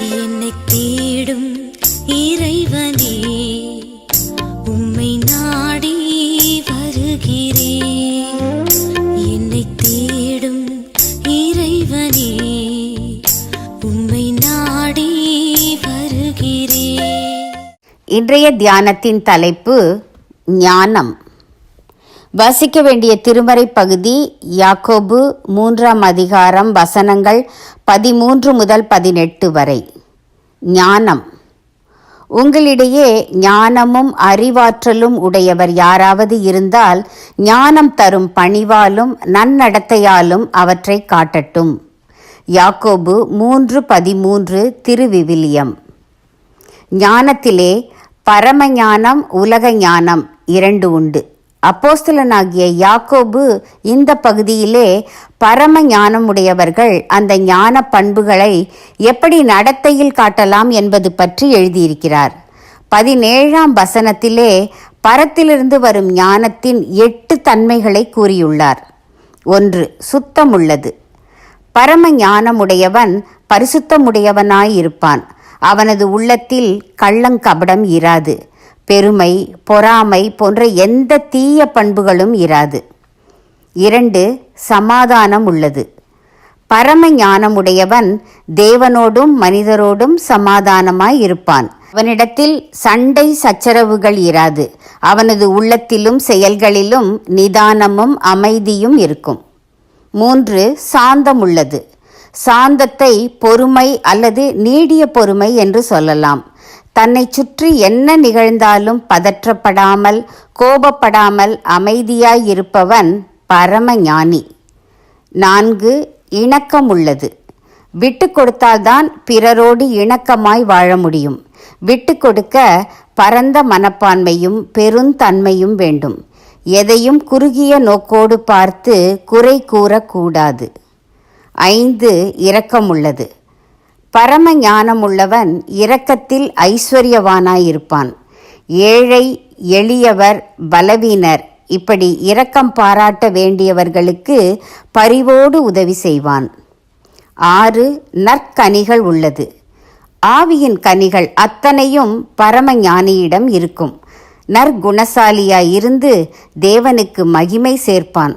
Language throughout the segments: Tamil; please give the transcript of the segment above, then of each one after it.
என்னை தேடும் இறைவனே, உம்மை நாடி வருகிறேன். என்னை தேடும் இறைவனே, உம்மை நாடி வருகிறேன். இன்றைய தியானத்தின் தலைப்பு ஞானம். வாசிக்க வேண்டிய திருமறை பகுதி யாக்கோபு 3ஆம் அதிகாரம் வசனங்கள் 13 முதல் 18 வரை. ஞானம். உங்களிடையே ஞானமும் அறிவாற்றலும் உடையவர் யாராவது இருந்தால் ஞானம் தரும் பணிவாலும் நன்னடத்தையாலும் அவற்றை காட்டட்டும். யாக்கோபு 3:13 திருவிவிலியம். ஞானத்திலே பரம ஞானம், உலக ஞானம் 2 உண்டு. அப்போஸ்தலனாகிய யாக்கோபு இந்த பகுதியிலே பரம ஞானமுடையவர்கள் அந்த ஞான பண்புகளை எப்படி நடத்தையில் காட்டலாம் என்பது பற்றி எழுதியிருக்கிறார். 17ஆம் வசனத்திலே பரத்திலிருந்து வரும் ஞானத்தின் 8 தன்மைகளை கூறியுள்ளார். 1. சுத்தமுள்ளது. பரம ஞானமுடையவன் பரிசுத்தமுடையவனாயிருப்பான். அவனது உள்ளத்தில் கள்ளங்கபடம் இராது. பெருமை, பொறாமை போன்ற எந்த தீய பண்புகளும் இராது. 2. சமாதானம் உள்ளது. பரம ஞானமுடையவன் தேவனோடும் மனிதரோடும் சமாதானமாய் இருப்பான். அவனிடத்தில் சண்டை சச்சரவுகள் இராது. அவனது உள்ளத்திலும் செயல்களிலும் நிதானமும் அமைதியும் இருக்கும். 3. சாந்தம் உள்ளது. சாந்தத்தை பொறுமை அல்லது நீடிய பொறுமை என்று சொல்லலாம். தன்னை சுற்றி என்ன நிகழ்ந்தாலும் பதற்றப்படாமல் கோபப்படாமல் அமைதியாய் இருப்பவன் பரம ஞானி. 4. இணக்கம் உள்ளது. விட்டு கொடுத்தால்தான் பிறரோடு இணக்கமாய் வாழ முடியும். விட்டு கொடுக்க பரந்த மனப்பான்மையும் பெருந்தன்மையும் வேண்டும். எதையும் குறுகிய நோக்கோடு பார்த்து குறை கூறக்கூடாது. 5. இரக்கம் உள்ளது. பரம ஞானமுள்ளவன் இரக்கத்தில் ஐஸ்வர்யவானாயிருப்பான். ஏழை, எளியவர், பலவீனர் இப்படி இரக்கம் பாராட்ட வேண்டியவர்களுக்கு பரிவோடு உதவி செய்வான். 6. நற்கனிகள் உள்ளது. ஆவியின் கனிகள் அத்தனையும் பரம ஞானியிடம் இருக்கும். நற்குணசாலியாய் இருந்து தேவனுக்கு மகிமை சேர்ப்பான்.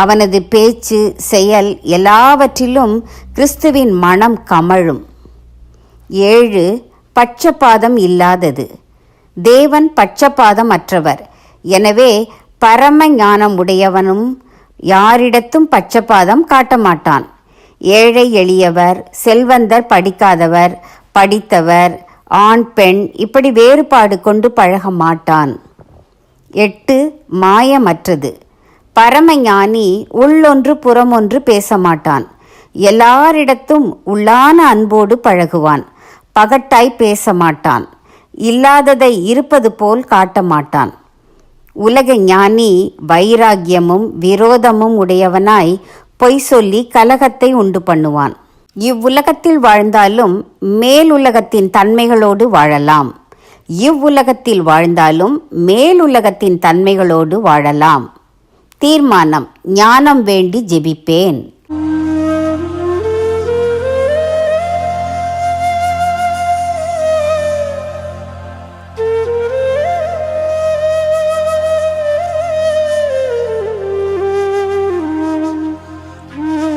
அவனது பேச்சு, செயல் எல்லாவற்றிலும் கிறிஸ்துவின் மனம் கமழும். 7. பட்சபாதம் இல்லாதது. தேவன் பட்சபாதம் அற்றவர். எனவே பரம ஞானம் உடையவனும் யாரிடத்தும் பட்சபாதம் காட்ட மாட்டான். ஏழை, எளியவர், செல்வந்தர், படிக்காதவர், படித்தவர், ஆண், பெண் இப்படி வேறுபாடு கொண்டு பழக மாட்டான். 8. மாயமற்றது. பரமஞானி உள்ளொன்று புறமொன்று பேச மாட்டான். எல்லாரிடத்தும் உள்ளான அன்போடு பழகுவான். பகட்டாய் பேச மாட்டான். இல்லாததை இருப்பது போல் காட்ட மாட்டான். உலக ஞானி வைராக்கியமும் விரோதமும் உடையவனாய் பொய் சொல்லி கலகத்தை உண்டு பண்ணுவான். இவ்வுலகத்தில் வாழ்ந்தாலும் மேலுலகத்தின் தன்மைகளோடு வாழலாம். இவ்வுலகத்தில் வாழ்ந்தாலும் மேலுலகத்தின் தன்மைகளோடு வாழலாம். தீர்மானம். ஞானம் வேண்டி ஜெபிப்பேன்.